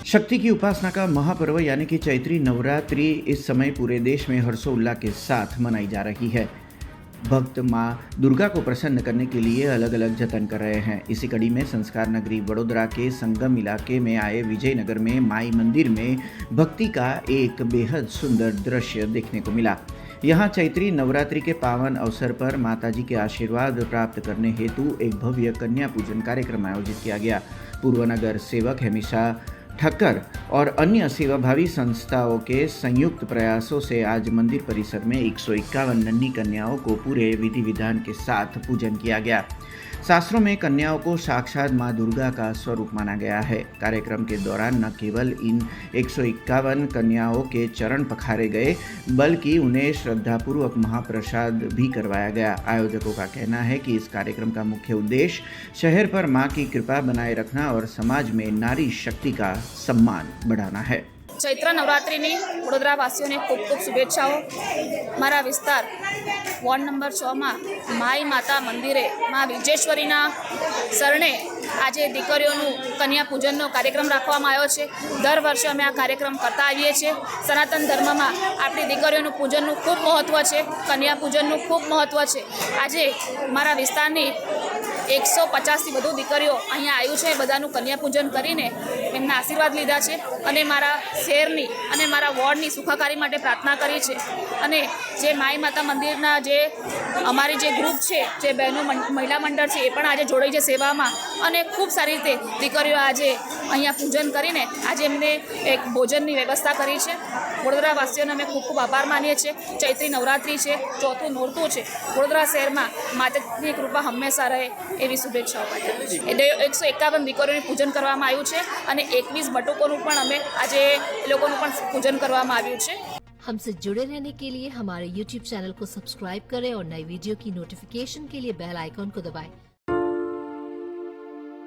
शक्ति की उपासना का महापर्व यानी कि चैत्री नवरात्रि इस समय पूरे देश में हर्षोल्लास के साथ मनाई जा रही है। भक्त माँ दुर्गा को प्रसन्न करने के लिए अलग अलग जतन कर रहे हैं। इसी कड़ी में संस्कार नगरी वडोदरा के संगम इलाके में आए विजयनगर में माई मंदिर में भक्ति का एक बेहद सुंदर दृश्य देखने को मिला। यहाँ चैत्री नवरात्रि के पावन अवसर पर माताजी के आशीर्वाद प्राप्त करने हेतु एक भव्य कन्या पूजन कार्यक्रम आयोजित किया गया। पूर्व नगर सेवक हेमिशा ठक्कर और अन्य सेवाभावी संस्थाओं के संयुक्त प्रयासों से आज मंदिर परिसर में 151 नन्ही कन्याओं को पूरे विधि विधान के साथ पूजन किया गया। शास्त्रों में कन्याओं को साक्षात मां दुर्गा का स्वरूप माना गया है। कार्यक्रम के दौरान न केवल इन 151 कन्याओं के चरण पखारे गए बल्कि उन्हें श्रद्धापूर्वक महाप्रसाद भी करवाया गया। आयोजकों का कहना है कि इस कार्यक्रम का मुख्य उद्देश्य शहर पर मां की कृपा बनाए रखना और समाज में नारी शक्ति का सम्मान बढ़ाना है। चैत्र नवरात्रिनी वडोदरा वासीओने खूब खूब शुभेच्छाओं। मारा विस्तार वॉर्ड नंबर 6 में माई माता मंदिरे माँ विजेश्वरीना शरणे આજે દીકરીઓનું કન્યા પૂજનનો કાર્યક્રમ રાખવામાં આવ્યો છે। દર વર્ષે અમે આ કાર્યક્રમ કરતા આવીએ છીએ। સનાતન ધર્મમાં આપણી દીકરીઓનું પૂજનનું ખૂબ મહત્ત્વ છે, કન્યા પૂજનનું ખૂબ મહત્ત્વ છે। આજે મારા વિસ્તારની 150થી વધુ દીકરીઓ અહીંયા આવ્યું છે। બધાનું કન્યા પૂજન કરીને એમના આશીર્વાદ લીધા છે અને મારા શહેરની અને મારા વોર્ડની સુખાકારી માટે પ્રાર્થના કરી છે। અને જે માઈ માતા મંદિરના જે અમારી જે ગ્રુપ છે, જે બહેનો મહિલા મંડળ છે, એ પણ આજે જોડાઈ છે સેવામાં અને ખૂબ સારી રીતે દીકરીઓ આજે અહીંયા પૂજન કરીને આજે એમને એક ભોજનની વ્યવસ્થા કરી છે। વડોદરા વાસીઓને અમે ખૂબ ખૂબ આભાર માનીએ છીએ। ચૈત્રી નવરાત્રિ છે, ચોથું નોરતું છે। વડોદરા શહેરમાં માતાની કૃપા હંમેશા રહે એવી શુભેચ્છાઓ પાઠવું છું। એટલે 151 દીકરીઓનું પૂજન કરવામાં આવ્યું છે અને 21 બટુકોનું પણ અમે આજે એ લોકોનું પણ પૂજન કરવામાં આવ્યું છે। हमसे जुड़े रहने के लिए हमारे YouTube चैनल को सब्सक्राइब करें और नई वीडियो की नोटिफिकेशन के लिए बेल आइकॉन को दबाएं।